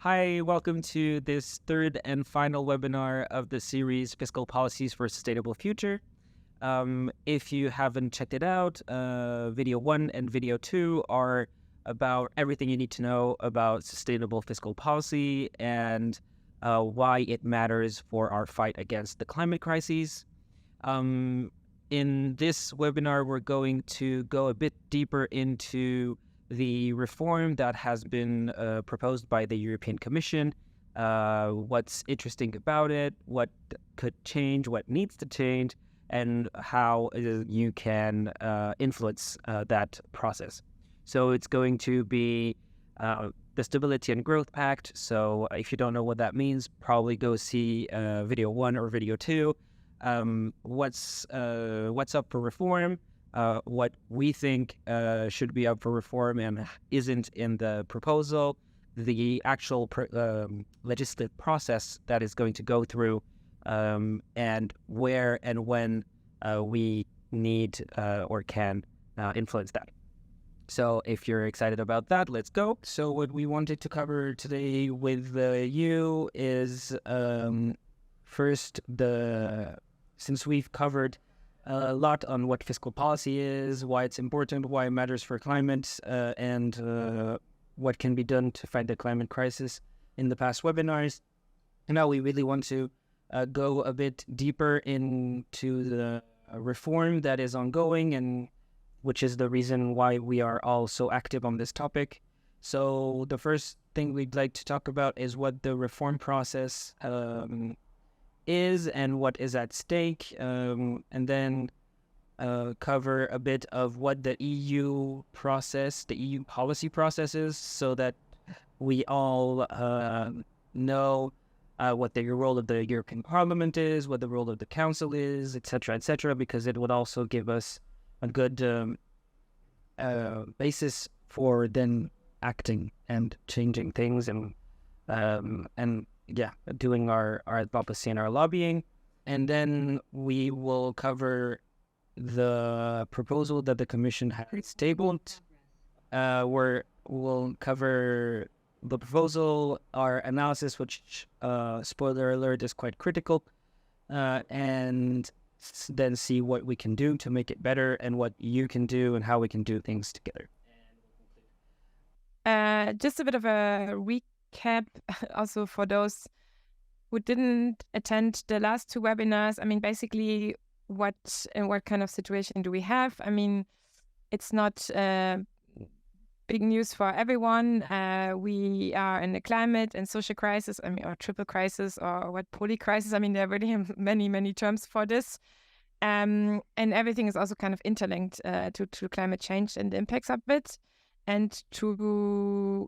Hi, welcome to this third and final webinar of the series Fiscal Policies for a Sustainable Future. If you haven't checked it out, video 1 and video 2 are about everything you need to know about sustainable fiscal policy and why it matters for our fight against the climate crises. In this webinar, we're going to go a bit deeper into the reform that has been proposed by the European Commission, what's interesting about it, what could change, what needs to change, and how you can influence that process. So it's going to be the Stability and Growth Pact. So if you don't know what that means, probably go see video 1 or video 2. What's up for reform, what we think should be up for reform and isn't in the proposal, the actual legislative process that is going to go through, and where and when we need or can influence that. So if you're excited about that, let's go. So what we wanted to cover today with you is first, since we've covered a lot on what fiscal policy is, why it's important, why it matters for climate, and what can be done to fight the climate crisis in the past webinars. And now we really want to go a bit deeper into the reform that is ongoing, and which is the reason why we are all so active on this topic. So the first thing we'd like to talk about is what the reform process is and what is at stake, and then cover a bit of what the EU process, the EU policy process is, so that we all know what the role of the European Parliament is, what the role of the Council is, etc., because it would also give us a good basis for then acting and changing things and doing our advocacy and our lobbying. And then we will cover the proposal that the Commission has tabled, where we'll cover the proposal, our analysis, which, spoiler alert, is quite critical, and then see what we can do to make it better and what you can do and how we can do things together. Just a bit of a recap also for those who didn't attend the last two webinars. I mean, basically, what kind of situation do we have? I mean, it's not big news for everyone. We are in a climate and social crisis, or triple crisis, or what, poly crisis. I mean, there are really many terms for this. And everything is also kind of interlinked to climate change and the impacts of it. And to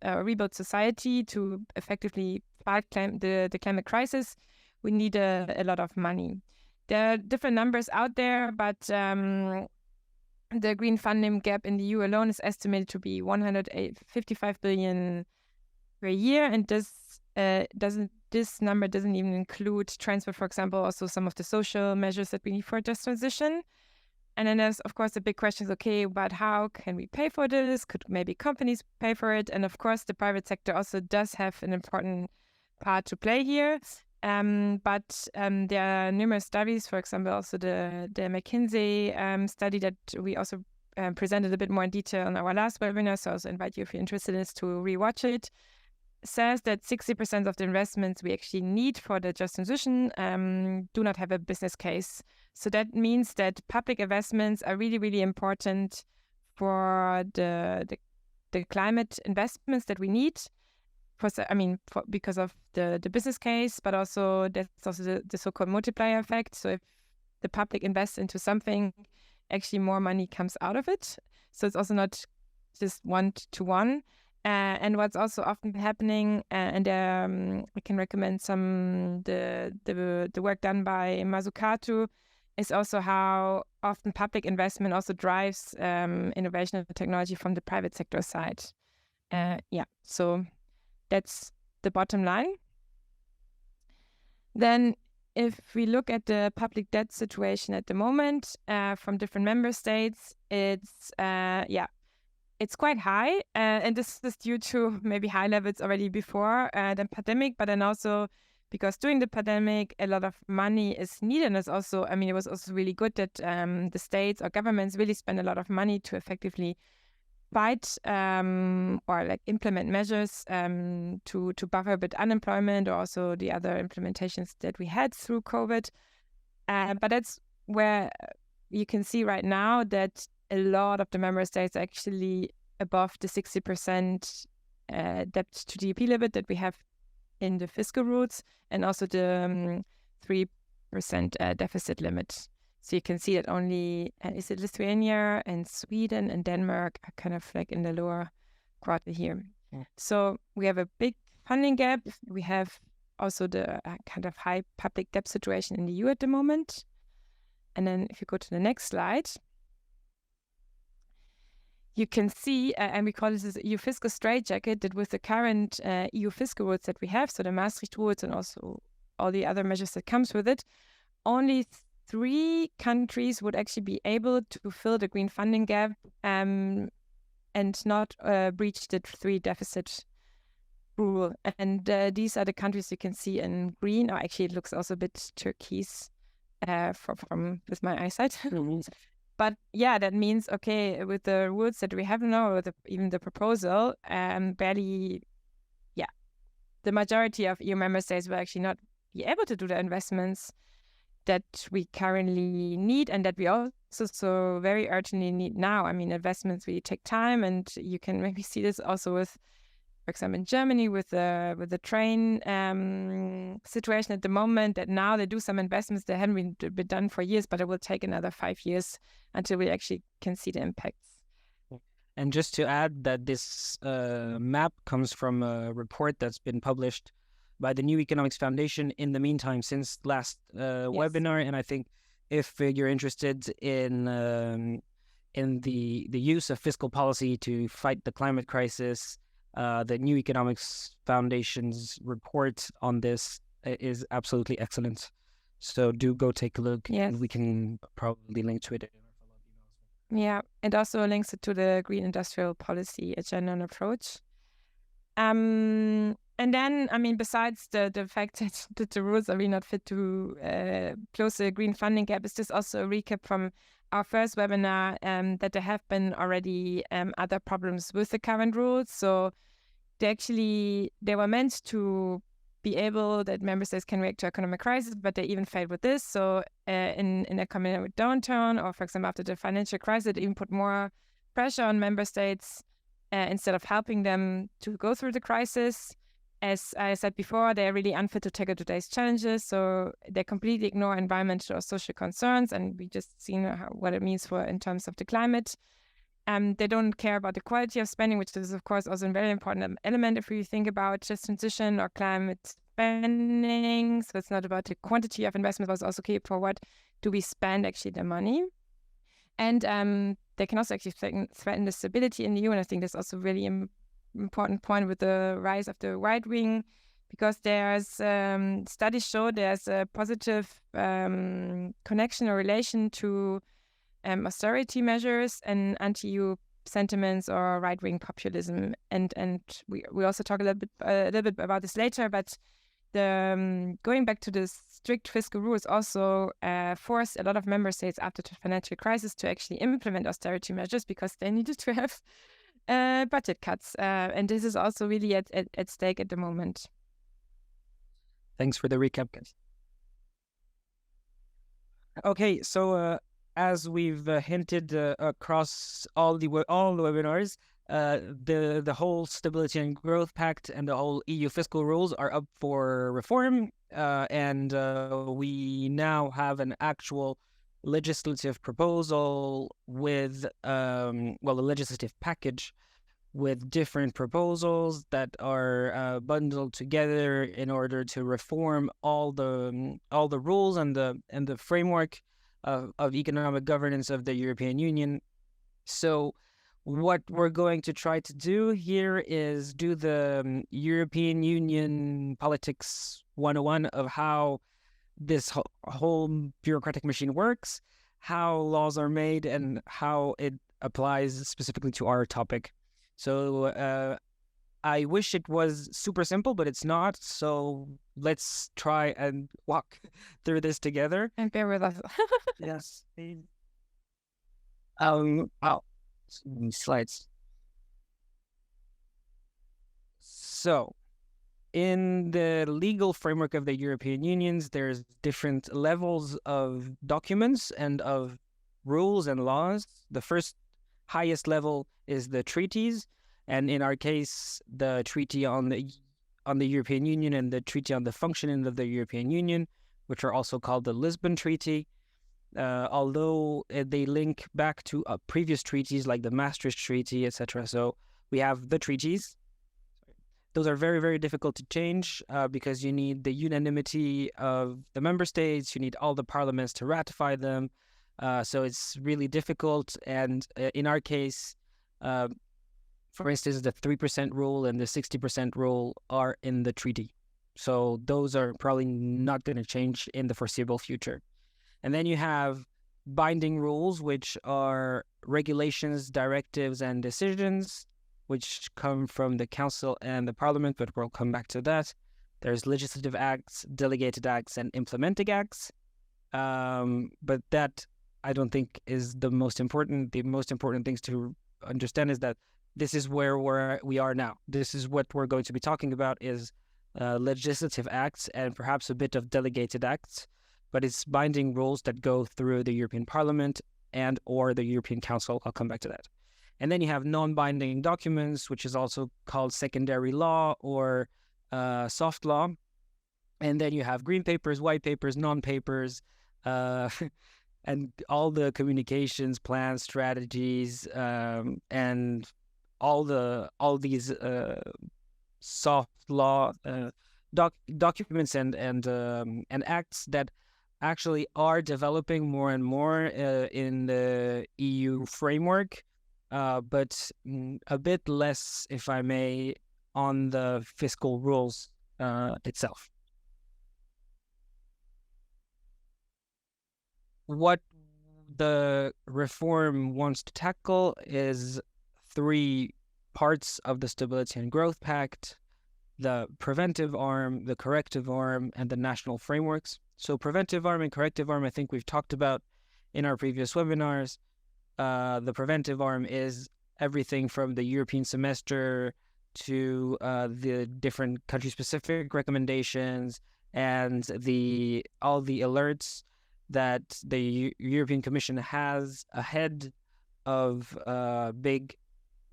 rebuild society, to effectively fight the climate crisis, we need a lot of money. There are different numbers out there, but the green funding gap in the EU alone is estimated to be 155 billion per year, and this number doesn't even include transfer, for example, also some of the social measures that we need for just transition. And then there's, of course, the big question, okay, but how can we pay for this? Could maybe companies pay for it? And of course, the private sector also does have an important part to play here. But there are numerous studies, for example, also the McKinsey study that we also presented a bit more in detail on our last webinar. So I also invite you, if you're interested in this, to rewatch it. Says that 60% of the investments we actually need for the just transition do not have a business case. So that means that public investments are really important for the climate investments that we need. Because of the business case, but also that's also the so-called multiplier effect. So if the public invests into something, actually more money comes out of it. So it's also not just one-to-one. And what's also often happening, and I can recommend the work done by Mazzucato, is also how often public investment also drives innovation and technology from the private sector side. So that's the bottom line. Then if we look at the public debt situation at the moment from different member states, it's it's quite high, and this is due to maybe high levels already before the pandemic, but then also because during the pandemic, a lot of money is needed. And it's also, I mean, it was also really good that the states or governments really spend a lot of money to effectively fight or like implement measures to buffer a bit unemployment, or also the other implementations that we had through COVID. But that's where you can see right now that a lot of the member states are actually above the 60% debt to GDP limit that we have in the fiscal rules, and also the 3% deficit limit. So you can see that only is it Lithuania and Sweden and Denmark are kind of like in the lower quarter here. Yeah. So we have a big funding gap. We have also the kind of high public debt situation in the EU at the moment. And then if you go to the next slide, you can see, and we call this EU fiscal straitjacket, that with the current EU fiscal rules that we have, so the Maastricht rules and also all the other measures that comes with it, only 3 countries would actually be able to fill the green funding gap and not breach the 3 deficit rule. And these are the countries you can see in green, or actually it looks also a bit turquoise from with my eyesight. But yeah, that means, okay, with the rules that we have now, or even the proposal, barely, the majority of EU member states will actually not be able to do the investments that we currently need, and that we also so very urgently need now. I mean, investments really take time, and you can maybe see this also with, for example, in Germany with the train situation at the moment, that now they do some investments that haven't been done for years, but it will take another 5 years until we actually can see the impacts. And just to add that this map comes from a report that's been published by the New Economics Foundation in the meantime since last webinar. And I think if you're interested in the use of fiscal policy to fight the climate crisis, the New Economics Foundation's report on this is absolutely excellent. So do go take a look. Yes. And we can probably link to it. Yeah, and also links it to the Green Industrial Policy Agenda and Approach. And then, I mean, besides the fact that the rules are really not fit to close the green funding gap, is this also a recap from our first webinar that there have been already other problems with the current rules. So they were meant to be able that member states can react to economic crisis, but they even failed with this. So in a economic downturn, or for example, after the financial crisis, it even put more pressure on member states instead of helping them to go through the crisis. As I said before, they're really unfit to tackle today's challenges. So they completely ignore environmental or social concerns, and we just seen what it means in terms of the climate. They don't care about the quality of spending, which is, of course, also a very important element if we think about just transition or climate spending. So it's not about the quantity of investment, but it's also okay for what do we spend actually the money. And they can also actually threaten the stability in the EU. And I think that's also really important point with the rise of the right wing, because there's studies show there's a positive connection or relation to austerity measures and anti-EU sentiments or right-wing populism, and we also talk a little bit about this later. But the going back to the strict fiscal rules also forced a lot of member states after the financial crisis to actually implement austerity measures, because they needed to have budget cuts, and this is also really at stake at the moment. Thanks for the recap, guys. Okay, so as we've hinted across all the webinars, the whole Stability and Growth Pact and the whole EU fiscal rules are up for reform, and we now have an actual legislative proposal with a legislative package with different proposals that are bundled together in order to reform all the rules and the framework of economic governance of the European Union. So what we're going to try to do here is do the European Union politics 101 of how this whole bureaucratic machine works, how laws are made, and how it applies specifically to our topic. So I wish it was super simple, but it's not. So let's try and walk through this together. And bear with us. Yes. Oh, slides. So, in the legal framework of the European Unions, there's different levels of documents and of rules and laws. The first highest level is the treaties, and in our case, the treaty on the European Union and the treaty on the functioning of the European Union, which are also called the Lisbon Treaty. Although they link back to previous treaties like the Maastricht Treaty, etc. So we have the treaties. Those are very, very difficult to change because you need the unanimity of the member states. You need all the parliaments to ratify them. So it's really difficult. And in our case, for instance, the 3% rule and the 60% rule are in the treaty. So those are probably not going to change in the foreseeable future. And then you have binding rules, which are regulations, directives, and decisions, which come from the Council and the Parliament, but we'll come back to that. There's legislative acts, delegated acts, and implementing acts. But that, I don't think, is the most important. The most important things to understand is that this is where we are now. This is what we're going to be talking about is legislative acts and perhaps a bit of delegated acts, but it's binding rules that go through the European Parliament and or the European Council. I'll come back to that. And then you have non-binding documents, which is also called secondary law or soft law. And then you have green papers, white papers, non-papers, and all the communications, plans, strategies, and all these soft law documents and acts that actually are developing more and more in the EU framework, but a bit less, if I may, on the fiscal rules itself. What the reform wants to tackle is three parts of the Stability and Growth Pact: the preventive arm, the corrective arm, and the national frameworks. So preventive arm and corrective arm, I think we've talked about in our previous webinars. The preventive arm is everything from the European semester to the different country-specific recommendations and all the alerts that the European Commission has ahead of big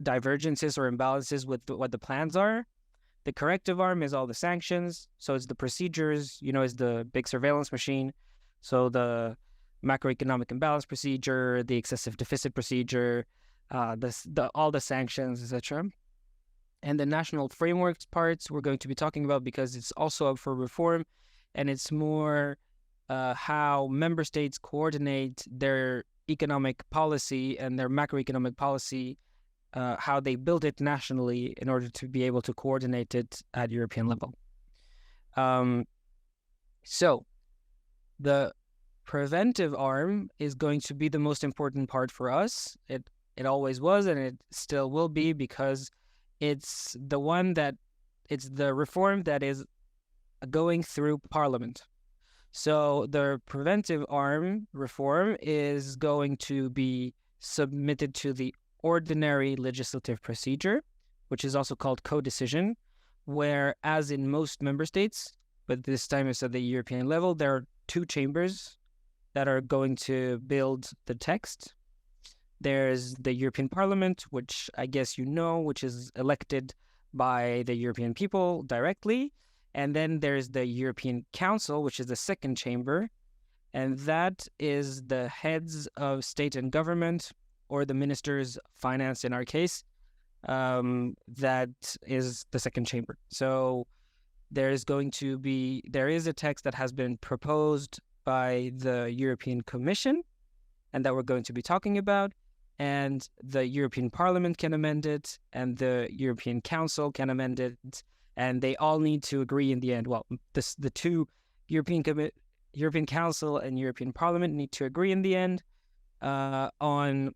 divergences or imbalances with what the plans are. The corrective arm is all the sanctions. So it's the procedures, it's the big surveillance machine. So the macroeconomic imbalance procedure, the excessive deficit procedure, all the sanctions, etc. And the national frameworks parts we're going to be talking about because it's also up for reform, and it's more how member states coordinate their economic policy and their macroeconomic policy, how they build it nationally in order to be able to coordinate it at European level. So the preventive arm is going to be the most important part for us. It always was, and it still will be, because it's the reform that is going through Parliament. So the preventive arm reform is going to be submitted to the ordinary legislative procedure, which is also called co-decision, where, as in most member states, but this time it's at the European level, there are two chambers that are going to build the text. There's the European Parliament, which I guess which is elected by the European people directly. And then there's the European Council, which is the second chamber. And that is the heads of state and government, or the ministers of finance in our case. That is the second chamber. So there is a text that has been proposed by the European Commission and that we're going to be talking about. And the European Parliament can amend it, and the European Council can amend it, and they all need to agree in the end. Well, the two European Council and European Parliament need to agree in the end on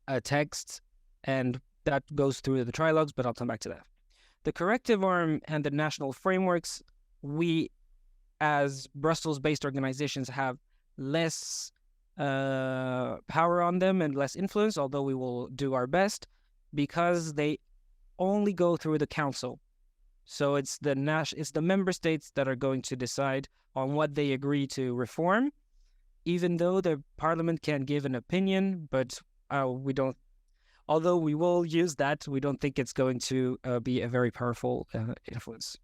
a text, and that goes through the trilogues, but I'll come back to that. The corrective arm and the national frameworks, we as Brussels-based organizations have less power on them and less influence, although we will do our best, because they only go through the council. So it's the member states that are going to decide on what they agree to reform, even though the parliament can give an opinion, but we don't. Although we will use that, we don't think it's going to be a very powerful influence.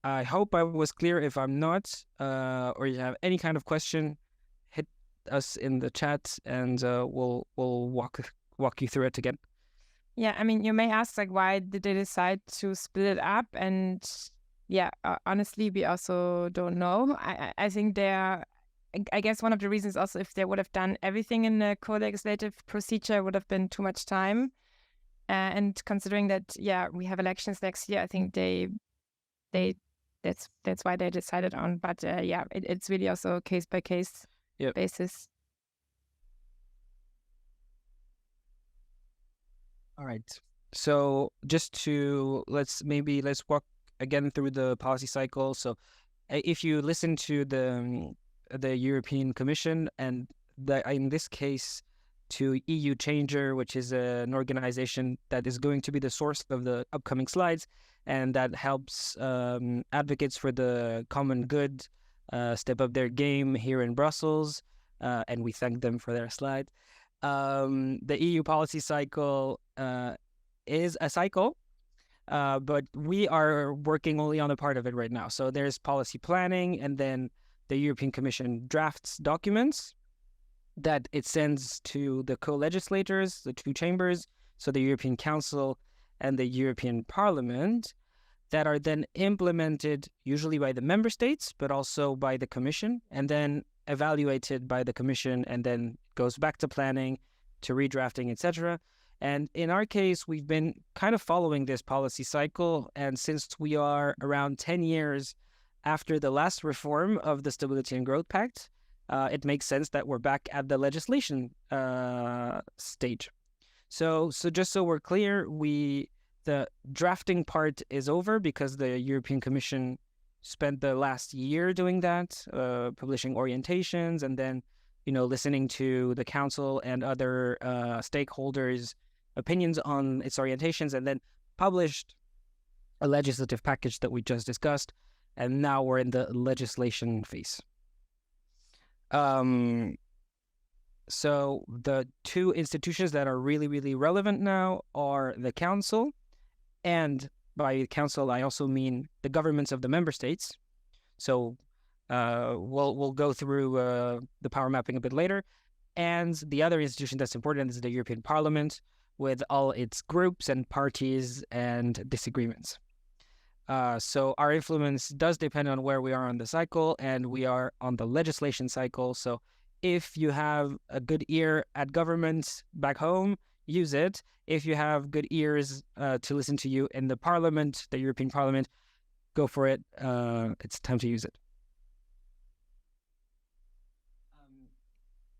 I hope I was clear. If I'm not, or you have any kind of question, hit us in the chat, and we'll walk you through it again. Yeah, I mean, you may ask, like, why did they decide to split it up? And yeah, honestly, we also don't know. I think I guess one of the reasons also, if they would have done everything in the co-legislative procedure, would have been too much time. And considering that, yeah, we have elections next year, I think that's why they decided on. But yeah, it's really also a case by case basis. All right. So just let's walk again through the policy cycle. So if you listen to the European Commission, and in this case to EU Changer, which is an organization that is going to be the source of the upcoming slides, and that helps advocates for the common good step up their game here in Brussels, and we thank them for their slide. The EU policy cycle is a cycle, but we are working only on a part of it right now. So there's policy planning, and then the European Commission drafts documents that it sends to the co-legislators, the two chambers, so the European Council and the European Parliament, that are then implemented usually by the member states, but also by the Commission, and then evaluated by the Commission, and then goes back to planning, to redrafting, etc. And in our case, we've been kind of following this policy cycle, and since we are around 10 years after the last reform of the Stability and Growth Pact, it makes sense that we're back at the legislation stage. So just so we're clear, the drafting part is over because the European Commission spent the last year doing that, publishing orientations, and then listening to the council and other stakeholders' opinions on its orientations, and then published a legislative package that we just discussed. And now we're in the legislation phase. So the two institutions that are really, really relevant now are the Council, and by Council I also mean the governments of the member states. So we'll go through the power mapping a bit later. And the other institution that's important is the European Parliament, with all its groups and parties and disagreements. So our influence does depend on where we are on the cycle, and we are on the legislation cycle. So if you have a good ear at government back home, use it. If you have good ears to listen to you in the Parliament, the European Parliament, go for it. It's time to use it.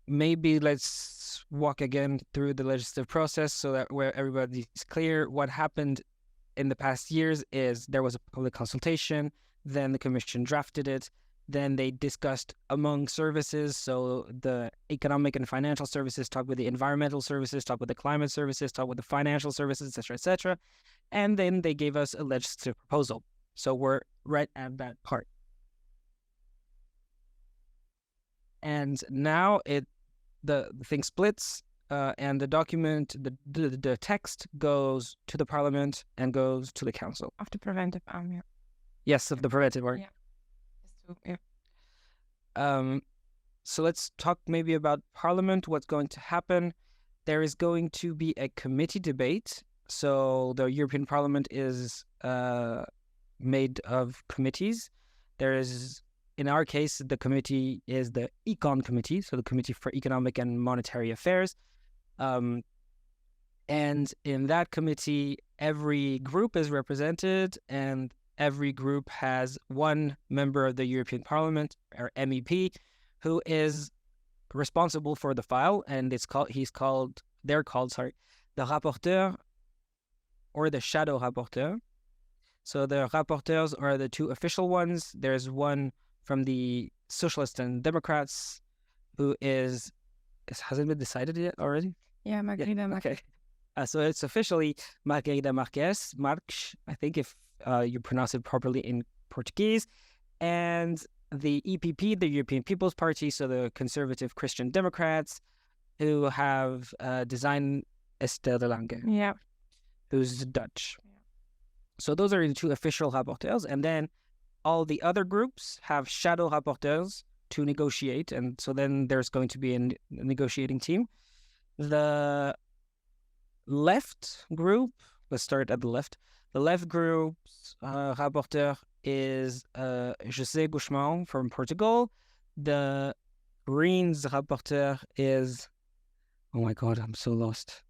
Maybe let's walk again through the legislative process so that where everybody's clear. What happened in the past years is there was a public consultation, then the Commission drafted it, then they discussed among services. So the economic and financial services talked with the environmental services, talked with the climate services, talked with the financial services, etc., etc. And then they gave us a legislative proposal. So we're right at that part. And now the thing splits, and the document, the text goes to the Parliament and goes to the Council. Of the preventive arm, yeah. Yes, of the preventive arm. Yeah. So let's talk maybe about Parliament, what's going to happen. There is going to be a committee debate. So the European Parliament is made of committees. There is, in our case, the committee is the Econ Committee, so the Committee for Economic and Monetary Affairs. And in that committee, every group is represented, and every group has one member of the European Parliament, or MEP, who is responsible for the file, and he's called they're called, the rapporteur or the shadow rapporteur. So the rapporteurs are the two official ones. There's one from the Socialists and Democrats who hasn't been decided yet already? Yeah, Margarida Marques. Okay. So it's officially Margarida Marques, I think if you pronounce it properly in Portuguese. And the EPP, the European People's Party, so the Conservative Christian Democrats, who have designed Esther de Lange, Yeah. who's Dutch. Yeah. So those are the two official rapporteurs. And then all the other groups have shadow rapporteurs to negotiate. And so then there's going to be a negotiating team. The left group, let's start at the left. The left group's rapporteur is José Guzmão from Portugal. The Greens rapporteur is, oh my God, I'm so lost.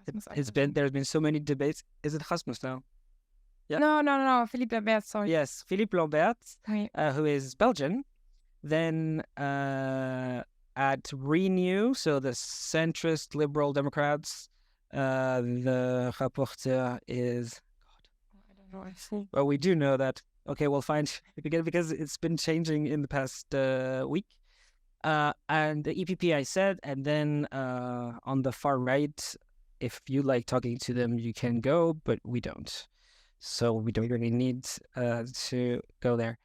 There's been so many debates. Is it Rasmus now? Yeah. No, Philippe Lambert, sorry. Yes, Philippe Lambert, oui. Who is Belgian. Then at Renew, so the centrist liberal Democrats, the rapporteur is, I don't know. Well, we do know that. Okay, we'll find again because it's been changing in the past week. And the EPP I said, and then on the far right, if you like talking to them, you can go, but we don't. So we don't really need to go there.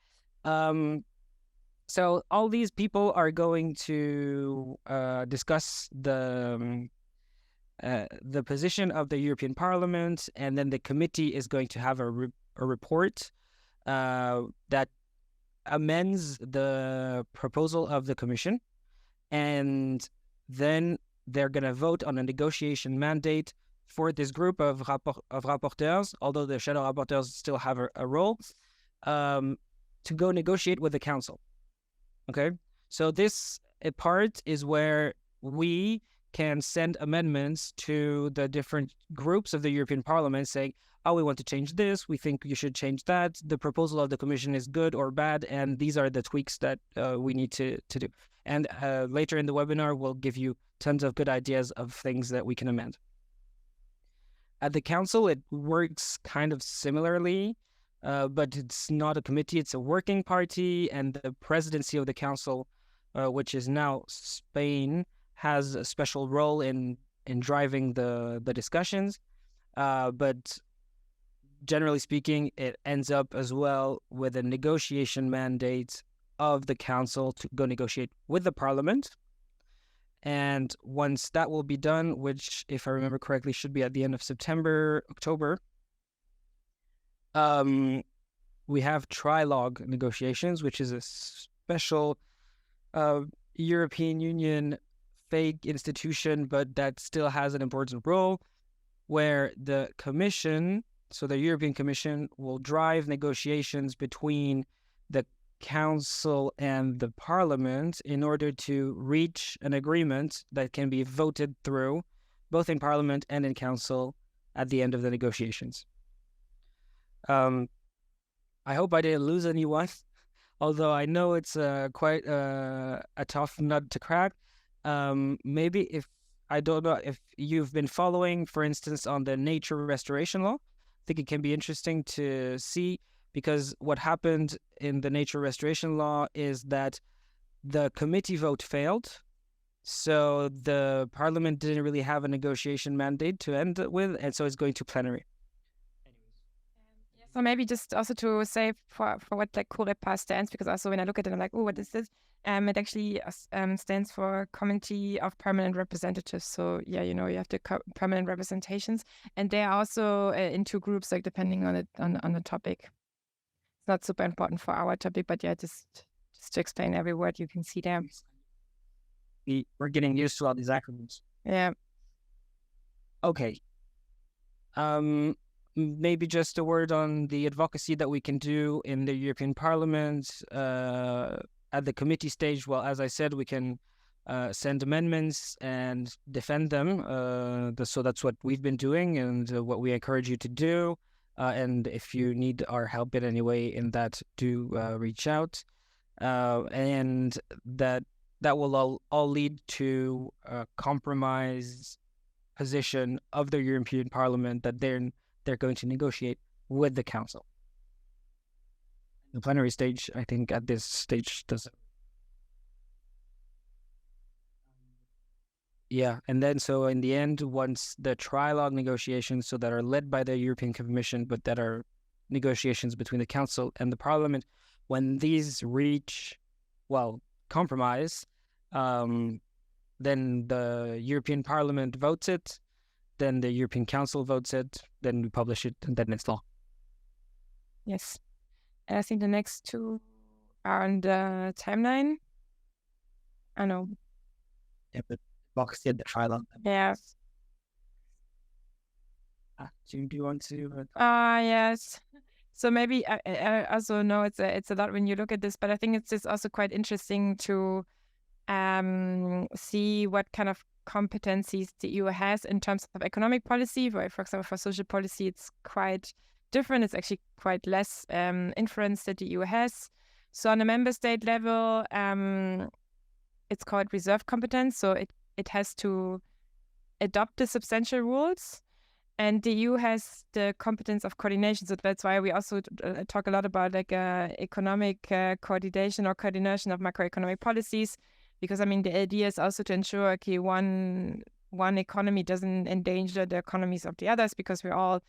So all these people are going to discuss the position of the European Parliament, and then the committee is going to have a report that amends the proposal of the Commission, and then they're going to vote on a negotiation mandate for this group of rapporteurs, although the shadow rapporteurs still have a role, to go negotiate with the Council. Okay, so this part is where we can send amendments to the different groups of the European Parliament saying, oh, we want to change this, we think you should change that, the proposal of the Commission is good or bad, and these are the tweaks that we need to do. And later in the webinar, we'll give you tons of good ideas of things that we can amend. At the Council, it works kind of similarly, but it's not a committee, it's a working party, and the presidency of the Council, which is now Spain, has a special role in driving the discussions. But generally speaking, it ends up as well with a negotiation mandate of the Council to go negotiate with the Parliament. And once that will be done, which, if I remember correctly, should be at the end of September, October, we have trilogue negotiations, which is a special European Union fake institution, but that still has an important role, where the Commission, so the European Commission, will drive negotiations between the Council and the Parliament in order to reach an agreement that can be voted through, both in Parliament and in Council, at the end of the negotiations. I hope I didn't lose anyone, although I know it's quite a tough nut to crack. Maybe I don't know if you've been following, for instance, on the nature restoration law. I think it can be interesting to see, because what happened in the nature restoration law is that the committee vote failed. So the Parliament didn't really have a negotiation mandate to end with, and so it's going to plenary. So maybe just also to say for what like COREPA stands, because also when I look at it, I'm like, oh, what is this? It actually stands for Committee of Permanent Representatives. So yeah, you have the permanent representations, and they are also in two groups, like depending on it on the topic. It's not super important for our topic, but yeah, just to explain every word you can see there. We're getting used to all these acronyms. Yeah. Okay. Maybe just a word on the advocacy that we can do in the European Parliament at the committee stage. Well, as I said, we can send amendments and defend them. So that's what we've been doing and what we encourage you to do. And if you need our help in any way in that, do reach out. And that will all lead to a compromise position of the European Parliament that they're going to negotiate with the Council. The plenary stage, I think, at this stage doesn't. Yeah, and then so in the end, once the trilogue negotiations, so that are led by the European Commission, but that are negotiations between the Council and the Parliament, when these reach, compromise, then the European Parliament votes it, then the European Council votes it, then we publish it, and then it's law. Yes. And I think the next two are on the timeline. I know. Yeah, but box the trilogue. Yeah. Do you want to? Yes. So maybe I also know it's a lot when you look at this, but I think it's just also quite interesting to see what kind of competencies the EU has in terms of economic policy. For example, for social policy, it's quite different. It's actually quite less influence that the EU has. So on a member state level, it's called reserve competence. So it has to adopt the substantial rules. And the EU has the competence of coordination. So that's why we also talk a lot about like economic coordination or coordination of macroeconomic policies. Because, I mean, the idea is also to ensure, okay, one economy doesn't endanger the economies of the others, because we're all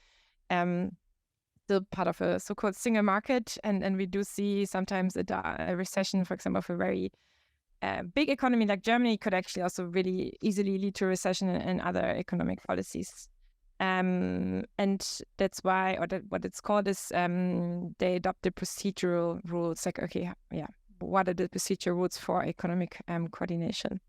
still part of a so-called single market. And we do see sometimes a recession, for example, of a very big economy like Germany could actually also really easily lead to a recession and other economic policies. And that's why, what it's called is they adopt the procedural rules. Like, okay, yeah, what are the procedural rules for economic coordination?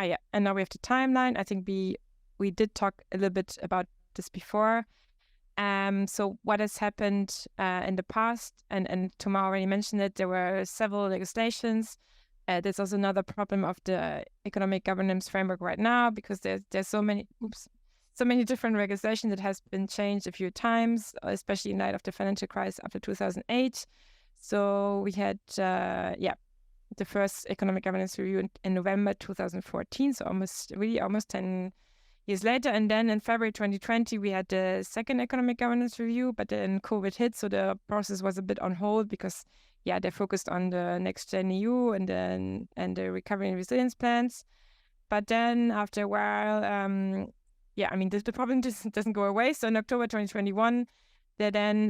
Yeah, and now we have the timeline. I think we did talk a little bit about this before. So what has happened in the past, and Thomas already mentioned it, there were several legislations. There's also another problem of the economic governance framework right now, because there's so many different legislation that has been changed a few times, especially in light of the financial crisis after 2008. So we had the first economic governance review in November 2014, so almost 10 years later. And then in February 2020, we had the second economic governance review, but then COVID hit, so the process was a bit on hold, because they focused on the next gen EU and the recovery and resilience plans. But then after a while, the problem doesn't go away. So in October 2021, they then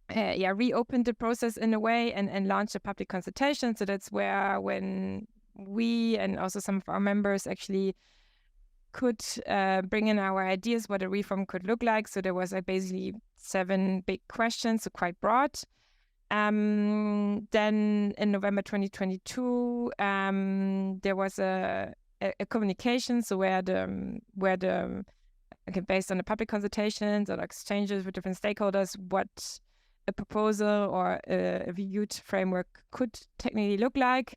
reopened the process in a way and launched a public consultation. So that's when we and also some of our members actually could bring in our ideas what a reform could look like. So there was basically 7 big questions, so quite broad. Then in November 2022, there was a communication, so where based on the public consultations or exchanges with different stakeholders, what a proposal or a reviewed framework could technically look like.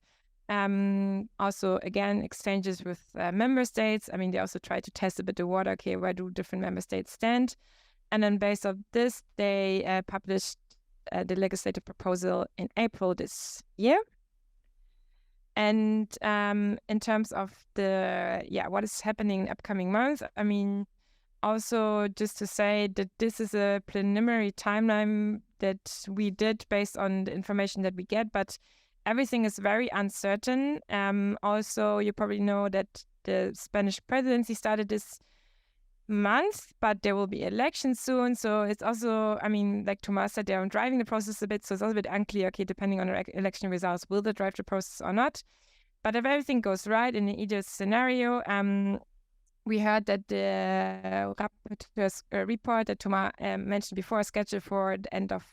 Also, again, exchanges with member states. I mean, they also try to test a bit the water. Okay, where do different member states stand? And then based on this, they published the legislative proposal in April this year. And in terms of what is happening in upcoming months, I mean, also just to say that this is a preliminary timeline that we did based on the information that we get, but everything is very uncertain. Also, you probably know that the Spanish presidency started this month, but there will be elections soon. So it's also, I mean, like Thomas said, they're driving the process a bit. So it's also a bit unclear, okay, depending on the election results, will they drive the process or not? But if everything goes right in either scenario, we heard that the rapporteur's report that Thomas mentioned before is scheduled for the end of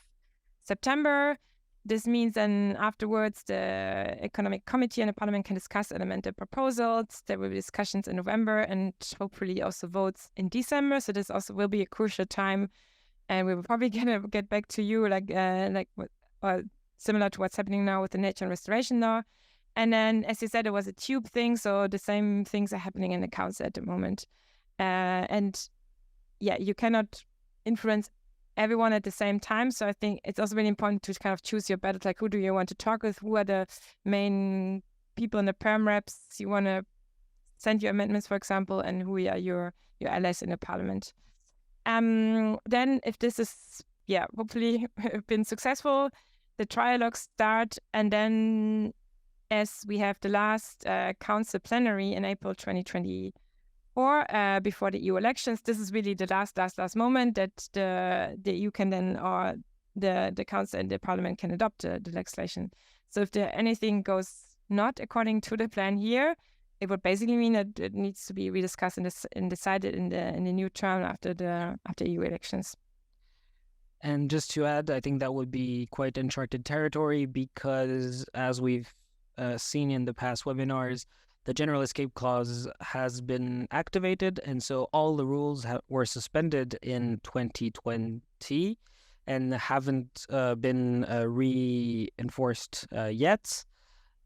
September. This means then afterwards the Economic Committee and the Parliament can discuss and amend the proposals. There will be discussions in November and hopefully also votes in December. So this also will be a crucial time, and we will probably get back to you similar to what's happening now with the nature and restoration law. And then, as you said, it was a tube thing, so the same things are happening in the council at the moment. You cannot influence everyone at the same time. So I think it's also really important to kind of choose your battles, like who do you want to talk with, who are the main people in the perm reps you want to send your amendments, for example, and who are your allies in the parliament. Then if this is, hopefully been successful, the trialogues start, and then as we have the last council plenary in April 2024 before the EU elections, this is really the last moment that the EU can then, or the council and the parliament can adopt the legislation. So if anything goes not according to the plan here, it would basically mean that it needs to be rediscussed and decided in the new term after EU elections. And just to add, I think that would be quite uncharted territory because, as we've seen in the past webinars, the general escape clause has been activated, and so all the rules were suspended in 2020 and haven't been reinforced yet.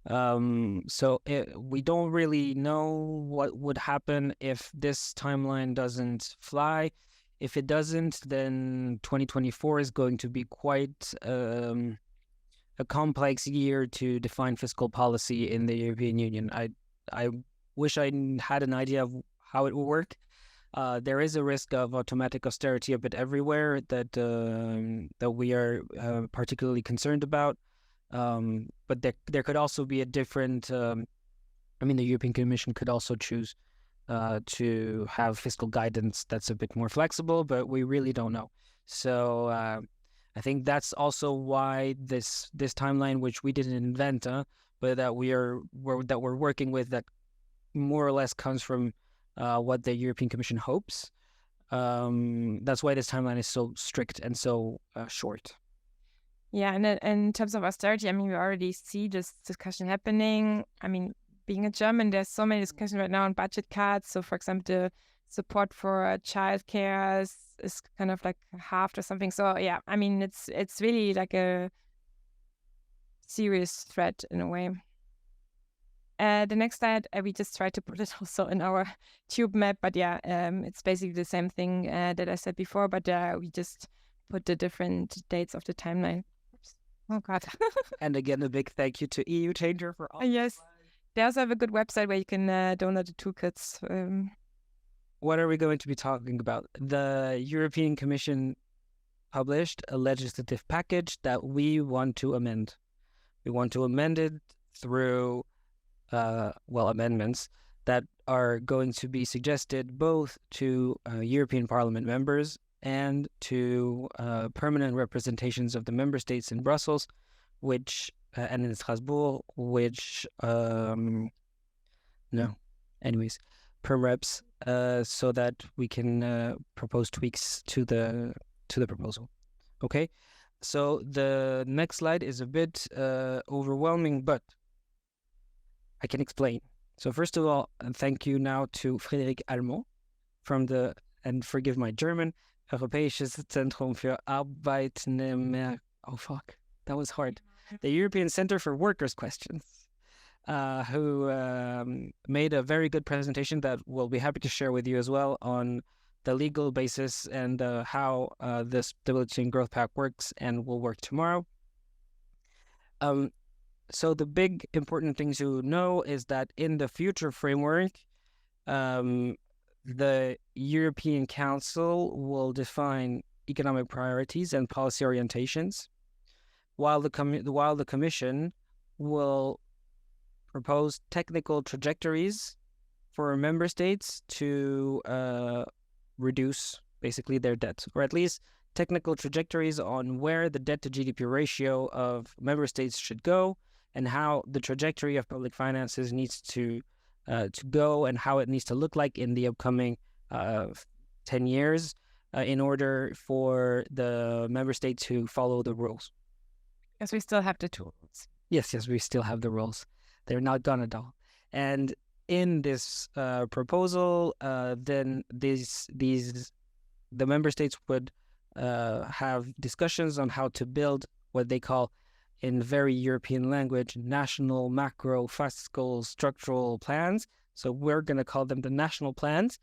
So we don't really know what would happen if this timeline doesn't fly. If it doesn't, then 2024 is going to be quite a complex year to define fiscal policy in the European Union. I wish I had an idea of how it will work. There is a risk of automatic austerity a bit everywhere that we are particularly concerned about. But there could also be a different. The European Commission could also choose to have fiscal guidance that's a bit more flexible, but we really don't know. So I think that's also why this timeline, which we didn't invent, but that we're working with, that more or less comes from what the European Commission hopes. That's why this timeline is so strict and so short. Yeah, and in terms of austerity, we already see this discussion happening. Being a German, there's so many discussions right now on budget cuts. So, for example, the support for childcare is kind of like halved or something. So, yeah, it's really like a serious threat in a way. The next slide, we just tried to put it also in our tube map, but it's basically the same thing that I said before, but we just put the different dates of the timeline. Oops. Oh, God. And again, a big thank you to EU Changer for all. Yes. They also have a good website where you can download the toolkits. What are we going to be talking about? The European Commission published a legislative package that we want to amend. We want to amend it through, amendments that are going to be suggested both to European Parliament members and to permanent representations of the member states in Brussels, and in Strasbourg, perm reps, so that we can propose tweaks to the proposal. Okay, so the next slide is a bit overwhelming, but I can explain. So first of all, thank you now to Frédéric Almond from and forgive my German, Europäisches Zentrum für Arbeitnehmer. Oh fuck, that was hard. The European Center for Workers' Questions, who made a very good presentation that we'll be happy to share with you as well on the legal basis and how the Stability and Growth Pact works and will work tomorrow. So the big important thing to know is that in the future framework, the European Council will define economic priorities and policy orientations, while the Commission will propose technical trajectories for member states to reduce basically their debt, or at least technical trajectories on where the debt to GDP ratio of member states should go and how the trajectory of public finances needs to go and how it needs to look like in the upcoming 10 years in order for the member state to follow the rules. Yes, we still have the tools. Yes, we still have the rules. They're not gone at all. And in this proposal, then the member states would have discussions on how to build what they call, in very European language, national macro fiscal structural plans. So we're going to call them the national plans,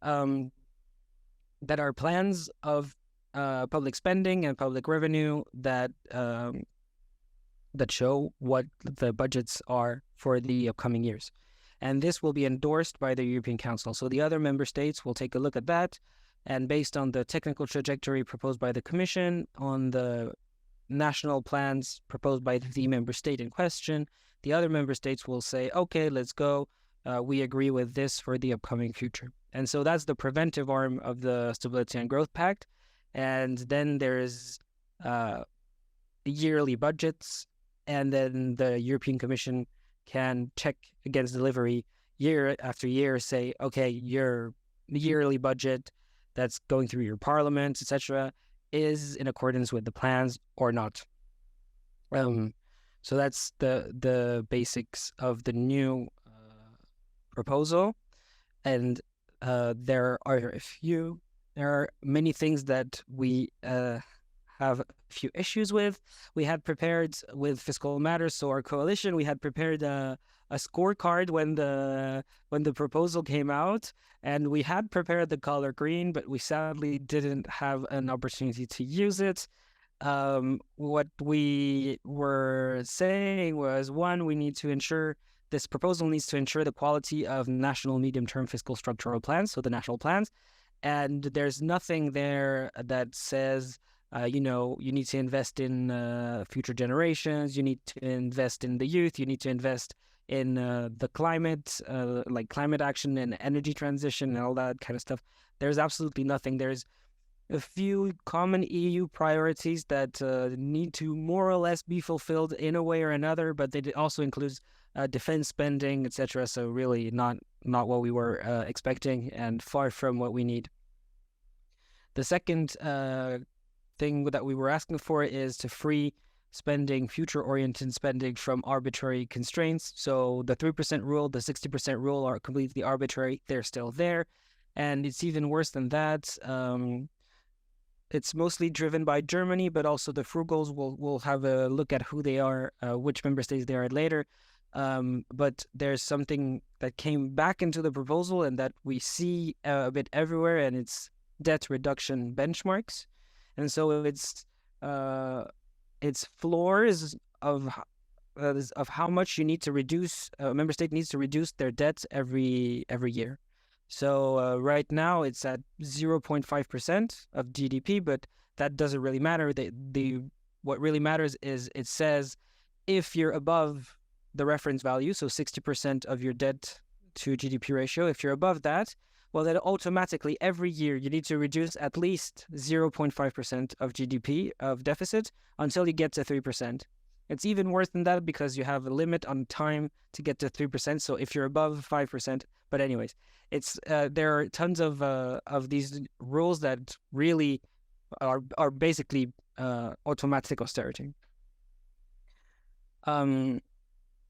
that are plans of public spending and public revenue that that show what the budgets are for the upcoming years. And this will be endorsed by the European Council. So the other member states will take a look at that. And based on the technical trajectory proposed by the Commission, on the national plans proposed by the member state in question, the other member states will say, okay, let's go. We agree with this for the upcoming future. And so that's the preventive arm of the Stability and Growth Pact. And then there's yearly budgets, and then the European Commission can check against delivery year after year, say, okay, your yearly budget that's going through your parliament, etc., is in accordance with the plans or not. So that's the basics of the new proposal, and there are many things that we have a few issues with. We had prepared with fiscal matters, so our coalition, we had prepared a scorecard when the proposal came out, and we had prepared the color green, but we sadly didn't have an opportunity to use it. What we were saying was, one, this proposal needs to ensure the quality of national medium-term fiscal structural plans, so the national plans, and there's nothing there that says, you need to invest in future generations, you need to invest in the youth, you need to invest in the climate, like climate action and energy transition and all that kind of stuff. There's absolutely nothing. There's a few common EU priorities that need to more or less be fulfilled in a way or another, but it also includes defense spending, etc. So really not what we were expecting, and far from what we need. The second thing that we were asking for is to free spending, future-oriented spending, from arbitrary constraints. So the 3% rule, the 60% rule are completely arbitrary. They're still there. And it's even worse than that. It's mostly driven by Germany, but also the frugals. We'll have a look at who they are, which member states they are later. But there's something that came back into the proposal and that we see a bit everywhere, and it's debt reduction benchmarks. And so it's floors of how much you need to reduce. A member state needs to reduce their debts every year. So right now it's at 0.5% of GDP, but that doesn't really matter. What really matters is it says if you're above the reference value, so 60% of your debt to GDP ratio, if you're above that, well, then automatically every year you need to reduce at least 0.5% of GDP of deficit until you get to 3%. It's even worse than that because you have a limit on time to get to 3%. So if you're above 5%, but anyways, it's there are tons of these rules that really are basically automatic austerity.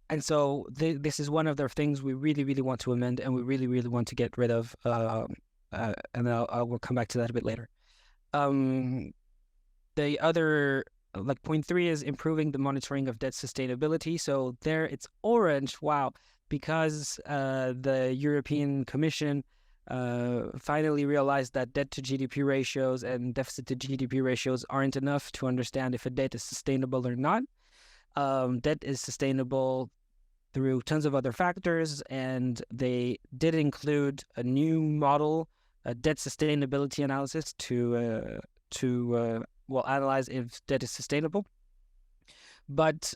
And so this is one of the things we really, really want to amend, and we really, really want to get rid of. And I will come back to that a bit later. The other, point 3 is improving the monitoring of debt sustainability. So there it's orange, wow, because the European Commission finally realized that debt to GDP ratios and deficit to GDP ratios aren't enough to understand if a debt is sustainable or not. Debt is sustainable through tons of other factors, and they did include a new model, a debt sustainability analysis to analyze if debt is sustainable. But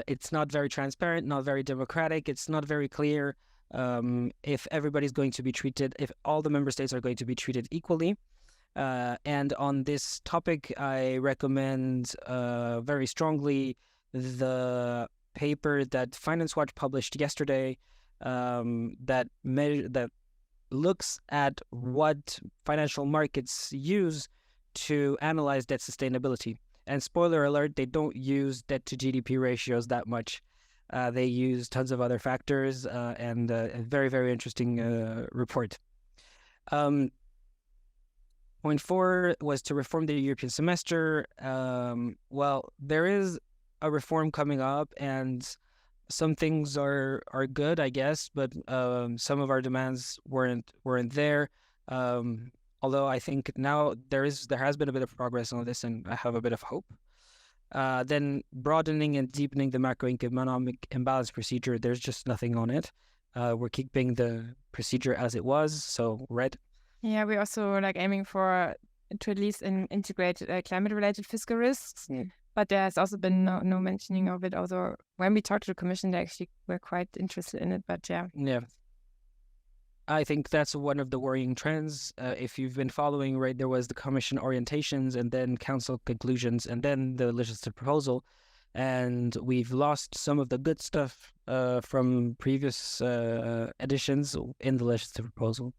it's not very transparent, not very democratic. It's not very clear if everybody's going to be treated, if all the member states are going to be treated equally. And on this topic, I recommend very strongly the paper that Finance Watch published yesterday that looks at what financial markets use to analyze debt sustainability. And spoiler alert, they don't use debt to GDP ratios that much. They use tons of other factors, and a very, very interesting report. Point 4 was to reform the European semester. Well, there is a reform coming up, and some things are good, I guess, but some of our demands weren't there. Although I think now there has been a bit of progress on this, and I have a bit of hope. Then broadening and deepening the macroeconomic imbalance procedure, there's just nothing on it. We're keeping the procedure as it was, so red. Yeah, we're also like aiming for to at least integrate climate-related fiscal risks. But there has also been no mentioning of it. Although when we talked to the Commission, they actually were quite interested in it. But yeah. I think that's one of the worrying trends. If you've been following, right, there was the Commission orientations and then Council conclusions and then the legislative proposal. And we've lost some of the good stuff from previous editions in the legislative proposal.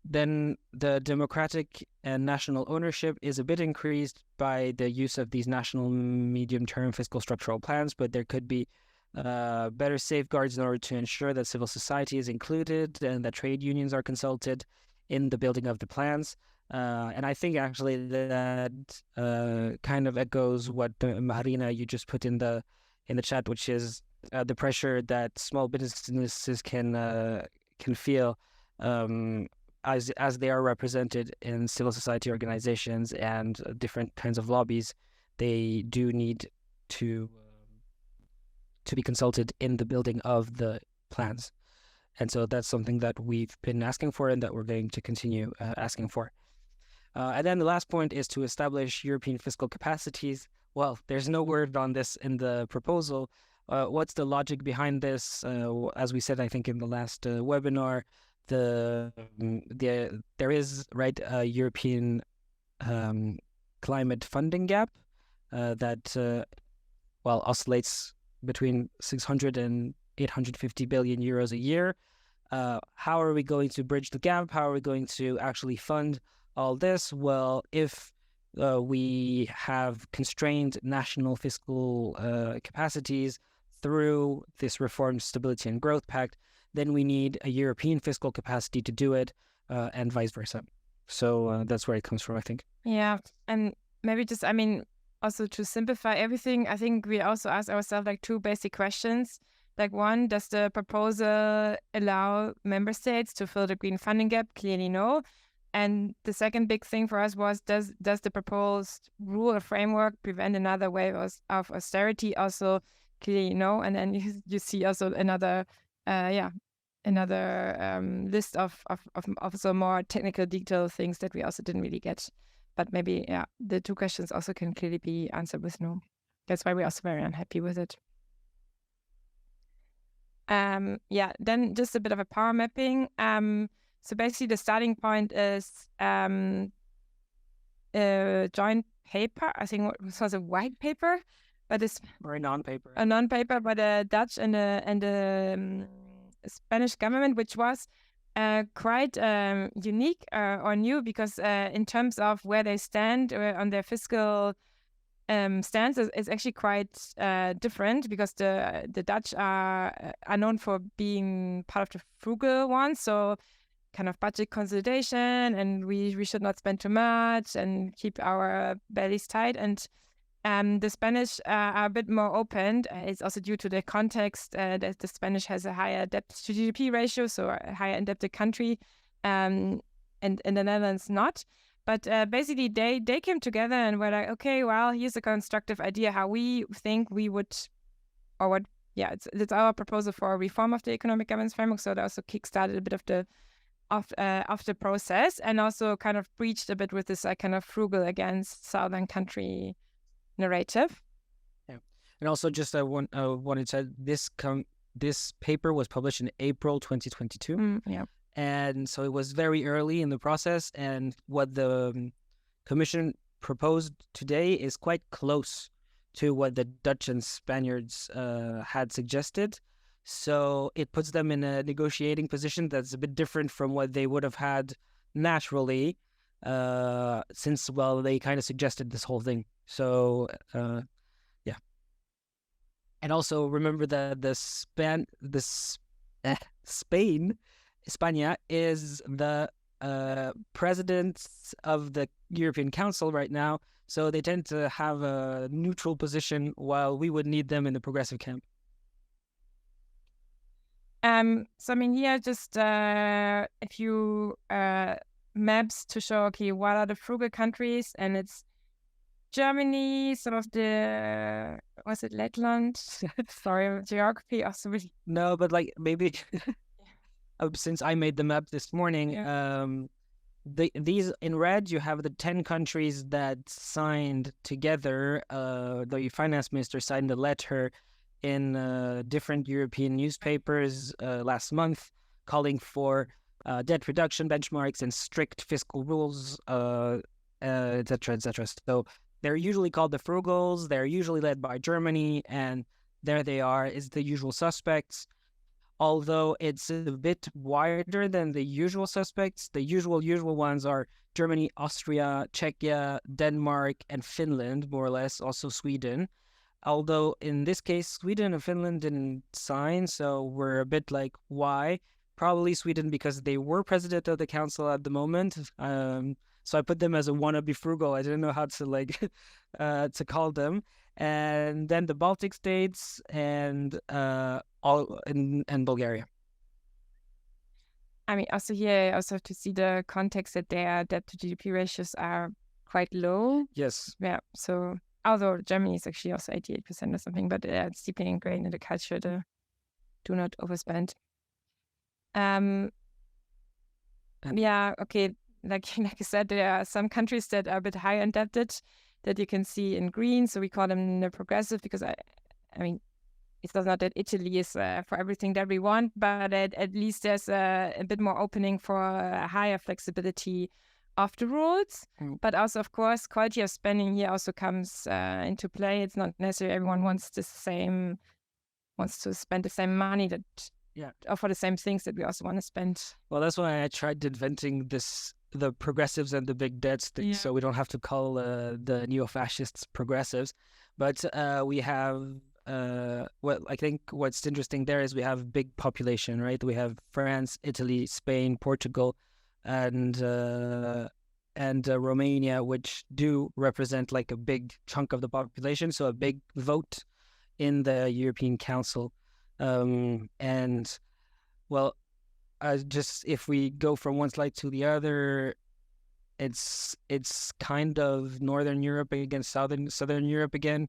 Then the democratic and national ownership is a bit increased by the use of these national medium-term fiscal structural plans, but there could be better safeguards in order to ensure that civil society is included and that trade unions are consulted in the building of the plans. And I think actually that kind of echoes what Marina you just put in the chat, which is the pressure that small businesses can feel as they are represented in civil society organizations and different kinds of lobbies. They do need to be consulted in the building of the plans. And so that's something that we've been asking for and that we're going to continue asking for. And then the last point is to establish European fiscal capacities. Well, there's no word on this in the proposal. What's the logic behind this? As we said, I think in the last webinar, there is a European climate funding gap that oscillates between 600 and 850 billion euros a year. How are we going to bridge the gap? How are we going to actually fund all this? Well, if we have constrained national fiscal capacities through this reformed Stability and Growth Pact, then we need a European fiscal capacity to do it, and vice versa. So that's where it comes from, I think. Yeah, and maybe just, also to simplify everything, I think we also ask ourselves like two basic questions. Like one, does the proposal allow member states to fill the green funding gap? Clearly no. And the second big thing for us was, does the proposed rule or framework prevent another wave of austerity? Also clearly no. And then you see also another list of some more technical detail things that we also didn't really get. But maybe, the two questions also can clearly be answered with no. That's why we're also very unhappy with it. Then just a bit of a power mapping. So basically the starting point is a joint paper. I think what was a white paper, but it's or a non-paper. A non-paper by the Dutch and the Spanish government, which was quite unique or new because in terms of where they stand on their fiscal stance is actually quite different because the Dutch are known for being part of the frugal ones, so kind of budget consolidation, and we should not spend too much and keep our bellies tight. And the Spanish are a bit more open. It's also due to the context that the Spanish has a higher debt to GDP ratio, so a higher indebted country, and the Netherlands not. But basically, they came together and were like, okay, well, here's a constructive idea how we think we would, or what, it's our proposal for a reform of the economic governance framework. So that also kickstarted a bit of the process, and also kind of breached a bit with this kind of frugal against southern country narrative. Yeah, and also just wanted to this paper was published in April 2022. And so it was very early in the process, and what the Commission proposed today is quite close to what the Dutch and Spaniards had suggested. So it puts them in a negotiating position that's a bit different from what they would have had naturally, since, well, they kind of suggested this whole thing. So, And also remember that España is the president of the European Council right now, so they tend to have a neutral position while we would need them in the progressive camp. So I mean, here just a few maps to show, okay, what are the frugal countries, and it's Germany, some of the, was it Lettland? Sorry, geography also really. No, but like maybe since I made the map this morning, Yeah. these in red, you have the 10 countries that signed together. The finance minister signed a letter in different European newspapers last month calling for debt reduction benchmarks and strict fiscal rules, et cetera, et cetera. So they're usually called the frugals. They're usually led by Germany, and there they are, is the usual suspects. Although it's a bit wider than the usual suspects. The usual ones are Germany, Austria, Czechia, Denmark, and Finland, more or less, also Sweden. Although in this case, Sweden and Finland didn't sign, so we're a bit like, why? Probably Sweden because they were president of the council at the moment. So I put them as a wannabe frugal. I didn't know how to like to call them. And then the Baltic states and Bulgaria. I mean, also here, I also have to see the context that their debt to GDP ratios are quite low. Yes. Yeah. So although Germany is actually also 88% or something, but it's deeply ingrained in the culture to do not overspend. Yeah. Okay. Like I said, there are some countries that are a bit higher indebted that you can see in green. So we call them the progressive because I mean, it's not that Italy is for everything that we want, but at least there's a bit more opening for a higher flexibility of the rules. But also, of course, quality of spending here also comes into play. It's not necessarily everyone wants to spend the same money that or for the same things that we also want to spend. Well, that's why I tried inventing the progressives and the big debts thing, so we don't have to call the neo-fascists progressives. But we have I think what's interesting there is we have big population, right? We have France, Italy, Spain, Portugal, and Romania, which do represent like a big chunk of the population, so a big vote in the European Council. And well, just if we go from one slide to the other, it's kind of Northern Europe against Southern Europe again.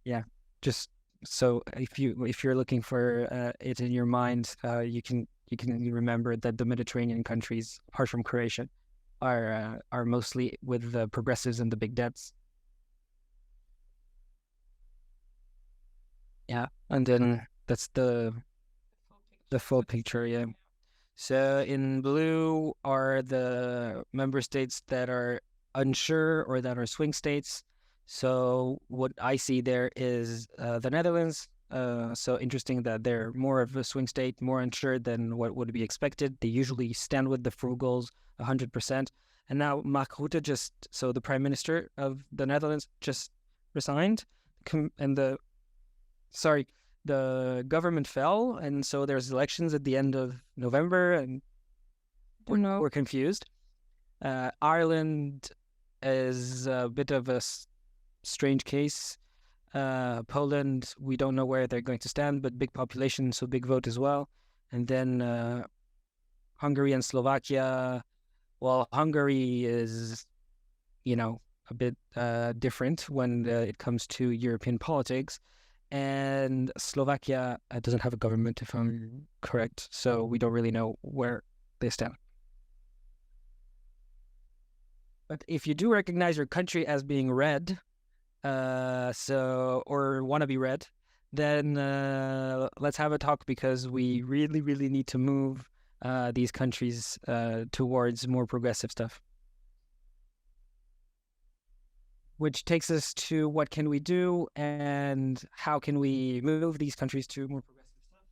Yeah, just so if you're looking for it in your mind, you can remember that the Mediterranean countries, apart from Croatia, are mostly with the progressives and the big debts. Yeah, and then that's the full picture. Yeah. So in blue are the member states that are unsure or that are swing states. So what I see there is the Netherlands. So interesting that they're more of a swing state, more unsure than what would be expected. They usually stand with the frugals 100%. And now Mark Rutte so the prime minister of the Netherlands just resigned. And the government fell, and so there's elections at the end of November, and we're confused. Ireland is a bit of a strange case. Poland, we don't know where they're going to stand, but big population, so big vote as well. And then Hungary and Slovakia. Well, Hungary is, a bit different when it comes to European politics. And Slovakia doesn't have a government, if I'm correct, so we don't really know where they stand. But if you do recognize your country as being red, or want to be red, then let's have a talk, because we really, really need to move these countries towards more progressive stuff. Which takes us to what can we do and how can we move these countries to more progressive stuff.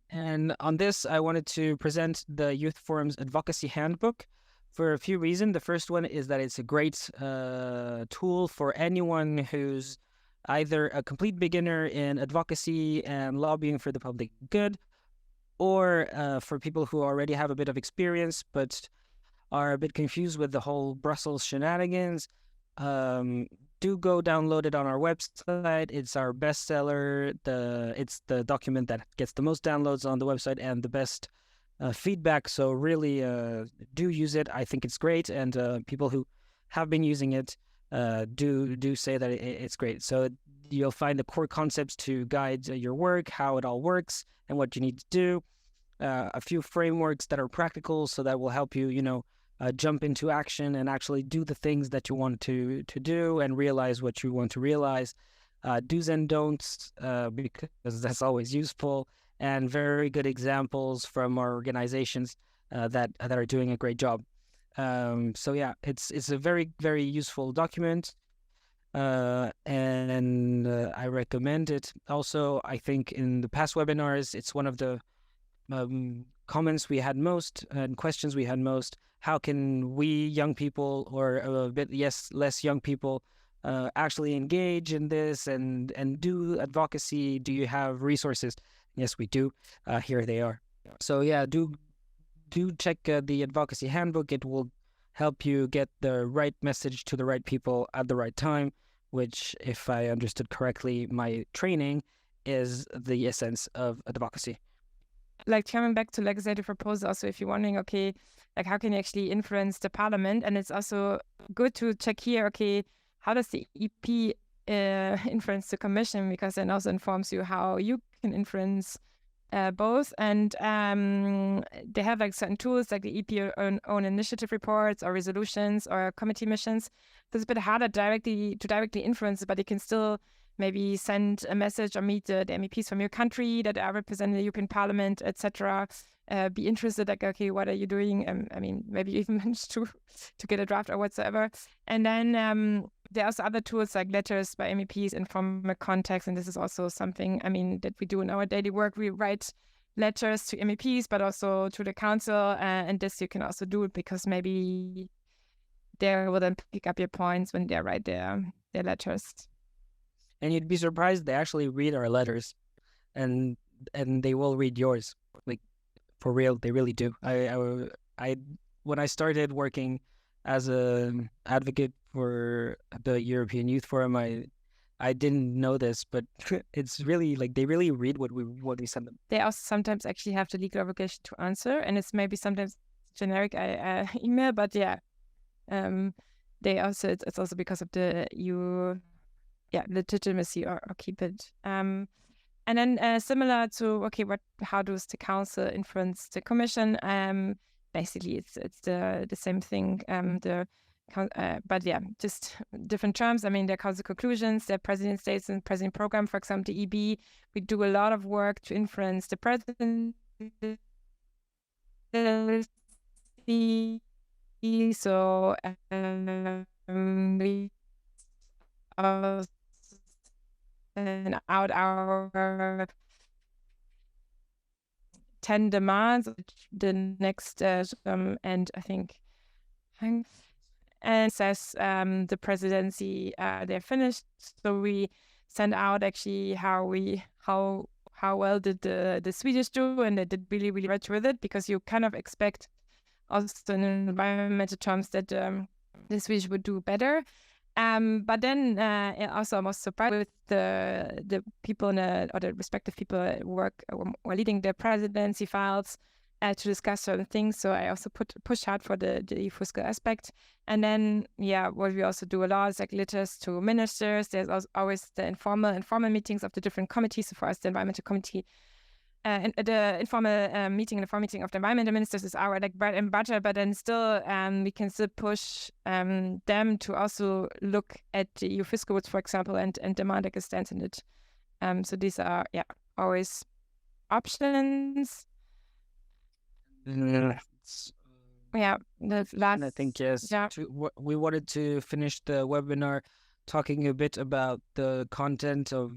And on this, I wanted to present the Youth Forum's Advocacy Handbook for a few reasons. The first one is that it's a great tool for anyone who's either a complete beginner in advocacy and lobbying for the public good, or for people who already have a bit of experience but are a bit confused with the whole Brussels shenanigans. do go download it on our website. It's our bestseller. It's the document that gets the most downloads on the website and the best feedback. So really do use it. I think it's great, and people who have been using it do say that it's great. So you'll find the core concepts to guide your work, how it all works, and what you need to do. A few frameworks that are practical, so that will help you, jump into action and actually do the things that you want to do and realize what you want to realize. Do's and don'ts, because that's always useful, and very good examples from our organizations that are doing a great job. So yeah, it's a very, very useful document, and I recommend it. Also, I think in the past webinars, it's one of the comments we had most and questions we had most. How can we young people, or a bit less young people, actually engage in this and do advocacy? Do you have resources? Yes, we do. Here they are. So yeah, do check the advocacy handbook. It will help you get the right message to the right people at the right time, which, if I understood correctly, my training is the essence of advocacy. Like coming back to legislative proposal, also if you're wondering, okay, like how can you actually influence the parliament? And it's also good to check here, okay, how does the EP influence the commission? Because it also informs you how you can influence both. And they have like certain tools, like the EP own initiative reports or resolutions or committee missions. So it's a bit harder to directly influence it, but you can still maybe send a message or meet the MEPs from your country that are representing the European Parliament, etc. Be interested, like, okay, what are you doing? I mean, maybe you even managed to get a draft or whatsoever. And then there are also other tools like letters by MEPs in formal context. And this is also something, I mean, that we do in our daily work. We write letters to MEPs, but also to the council. And this you can also do it because maybe they will then pick up your points when they write their letters. And you'd be surprised, they actually read our letters, and they will read yours. Like, for real, they really do. I when I started working as an advocate for the European Youth Forum, I didn't know this, but it's really like they really read what we send them. They also sometimes actually have the legal obligation to answer, and it's maybe sometimes generic email, but yeah, they also it's also because of the legitimacy or keep it. And then similar to, okay, how does the council influence the commission? Basically, it's the same thing. But yeah, just different terms. I mean, their council conclusions, their president states and president program. For example, the EB, we do a lot of work to influence the president. So we and out our 10 demands, the next and I think and says the presidency they're finished. So we send out actually how well did the Swedish do, and they did really, really much with it, because you kind of expect also in environmental terms that the Swedish would do better. But then also I was surprised with the people or the respective people who work or leading the presidency files to discuss certain things. So I also pushed hard for the fiscal aspect. And then, yeah, what we also do a lot is like letters to ministers. There's always the informal meetings of the different committees. So for us, the environmental committee, and the informal meeting and the formal meeting of the environmental ministers is our like bread and butter, but then still we can still push them to also look at the EU fiscal rules, for example, and demand like a stance in it. So these are always options. The last. I think yes. Yeah. We wanted to finish the webinar talking a bit about the content of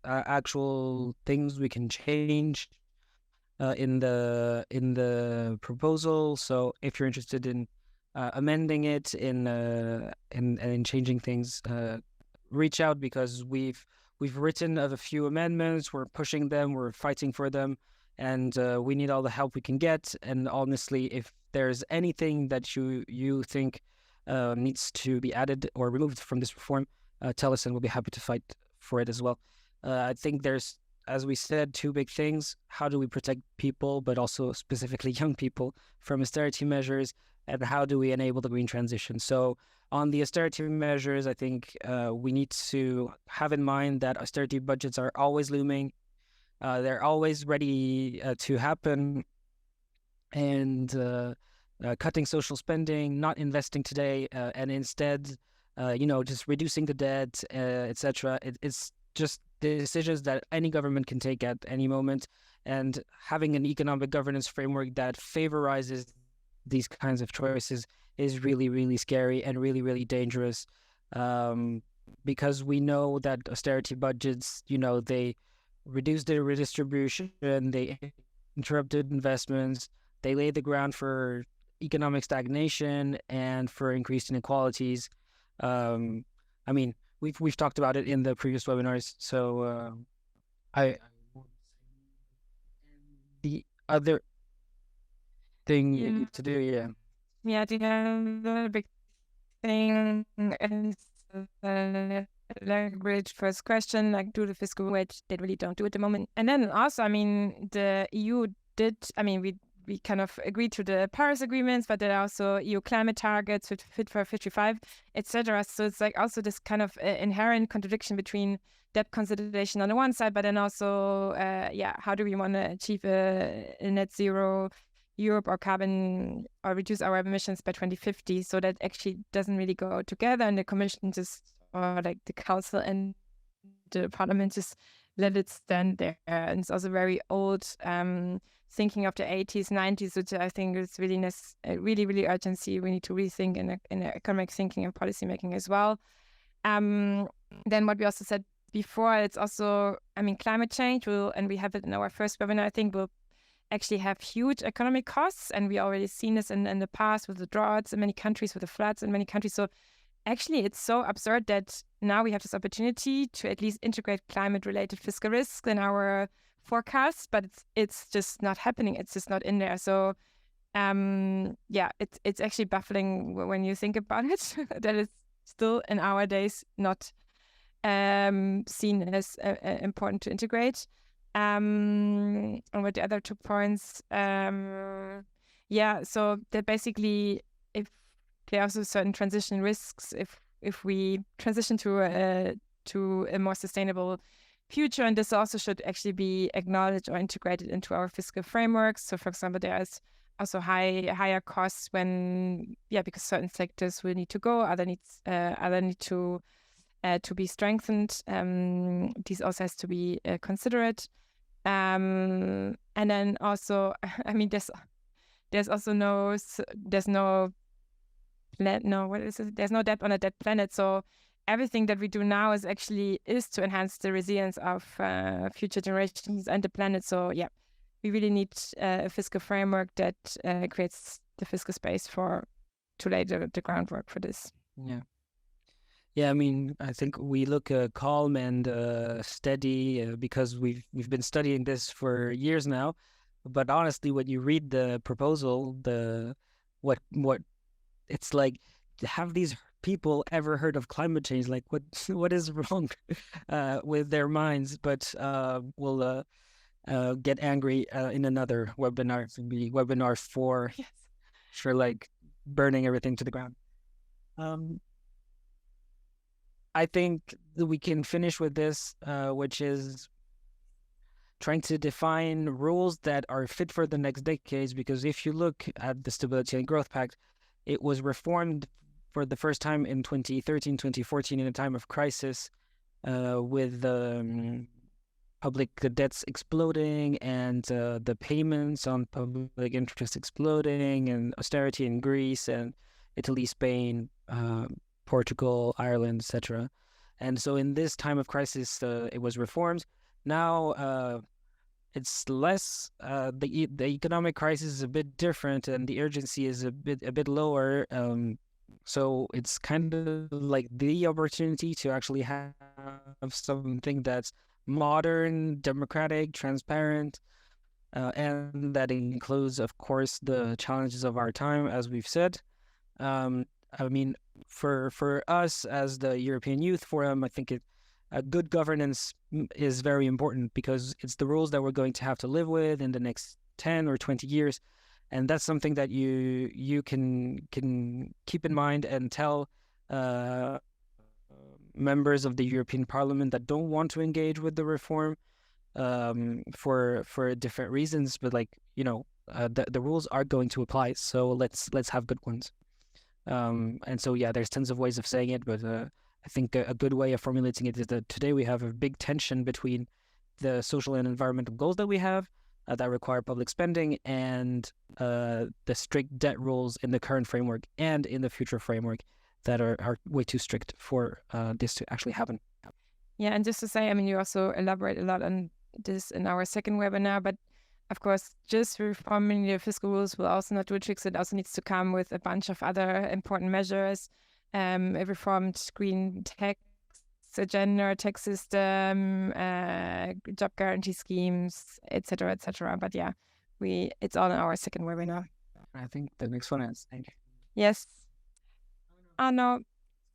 actual things we can change in the proposal. So if you're interested in amending it, in changing things, reach out, because we've written of a few amendments. We're pushing them. We're fighting for them, and we need all the help we can get. And honestly, if there's anything that you think needs to be added or removed from this reform, tell us, and we'll be happy to fight for it as well. I think there's, as we said, two big things. How do we protect people, but also specifically young people, from austerity measures, and how do we enable the green transition? So on the austerity measures, I think we need to have in mind that austerity budgets are always looming. They're always ready to happen. And cutting social spending, not investing today, and instead, just reducing the debt, etc. It's just decisions that any government can take at any moment. And having an economic governance framework that favorizes these kinds of choices is really, really scary and really, really dangerous. Because we know that austerity budgets, they reduce the redistribution, they interrupted investments, they lay the ground for economic stagnation and for increased inequalities. I mean, we've talked about it in the previous webinars. So I the other thing to do, yeah, the other big thing is leverage first question, like do the fiscal, which they really don't do at the moment. And then also, I mean, the EU did, I mean, we kind of agreed to the Paris agreements, but there are also EU climate targets, Fit for 55, etc. So it's like also this kind of inherent contradiction between debt consolidation on the one side, but then also, how do we want to achieve a net zero Europe or carbon or reduce our emissions by 2050? So that actually doesn't really go together, and the Commission just, or like the Council and the Parliament, just let it stand there. And it's also very old thinking of the 80s, 90s, which I think is really really, really urgency. We need to rethink in economic thinking and policy making as well. Then what we also said before, it's also, I mean, climate change will, and we have it in our first webinar, I think, will actually have huge economic costs. And we already seen this in the past with the droughts in many countries, with the floods in many countries. So actually, it's so absurd that now we have this opportunity to at least integrate climate-related fiscal risks in our forecasts, but it's just not happening. It's just not in there. So, it's actually baffling when you think about it that it's still in our days not seen as important to integrate. And what the other 2 points? So that basically, if there are also certain transition risks if we transition to a more sustainable future, and this also should actually be acknowledged or integrated into our fiscal frameworks. So, for example, there is also higher costs because certain sectors will need to go, other need to be strengthened. This also has to be considered. And then also, I mean, there's also no debt on a dead planet. So everything that we do now is to enhance the resilience of future generations and the planet. So we really need a fiscal framework that creates the fiscal space to lay the groundwork for this. Yeah, I mean, I think we look calm and steady because we've been studying this for years now. But honestly, when you read the proposal, what it's like, have these people ever heard of climate change? Like, what is wrong with their minds? But we'll get angry in another webinar. It'll be webinar 4 for like burning everything to the ground. I think that we can finish with this, which is trying to define rules that are fit for the next decades. Because if you look at the Stability and Growth Pact, it was reformed for the first time in 2013, 2014 in a time of crisis, with public debts exploding and the payments on public interest exploding, and austerity in Greece and Italy, Spain, Portugal, Ireland, etc. And so in this time of crisis, it was reformed. Now it's less, the economic crisis is a bit different and the urgency is a bit lower. So it's kind of like the opportunity to actually have something that's modern, democratic, transparent, and that includes, of course, the challenges of our time, as we've said. I mean, for us as the European Youth Forum, I think good governance is very important because it's the rules that we're going to have to live with in the next 10 or 20 years. And that's something that you can keep in mind and tell members of the European Parliament that don't want to engage with the reform for different reasons. But the rules are going to apply, so let's have good ones. And so yeah, there's tons of ways of saying it, but I think a good way of formulating it is that today we have a big tension between the social and environmental goals that we have that require public spending and the strict debt rules in the current framework and in the future framework that are way too strict for this to actually happen. Yeah, and just to say, I mean, you also elaborate a lot on this in our second webinar, but of course, just reforming the fiscal rules will also not do tricks. It also needs to come with a bunch of other important measures, a reformed green tax agenda, tax system, job guarantee schemes, etc., etc. But yeah, it's all in our second webinar. I think the next one is. Thank you. Yes. Oh no.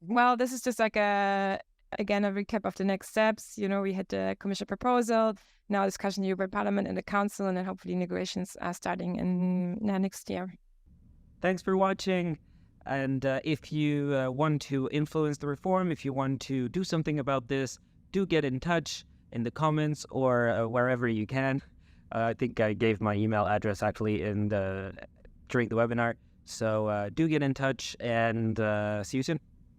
Well, this is just like a recap of the next steps. We had the Commission proposal, now discussion in the European Parliament and the Council, and then hopefully negotiations are starting in next year. Thanks for watching. And if you want to influence the reform, if you want to do something about this, do get in touch in the comments or wherever you can. I think I gave my email address actually during the webinar. So do get in touch and see you soon.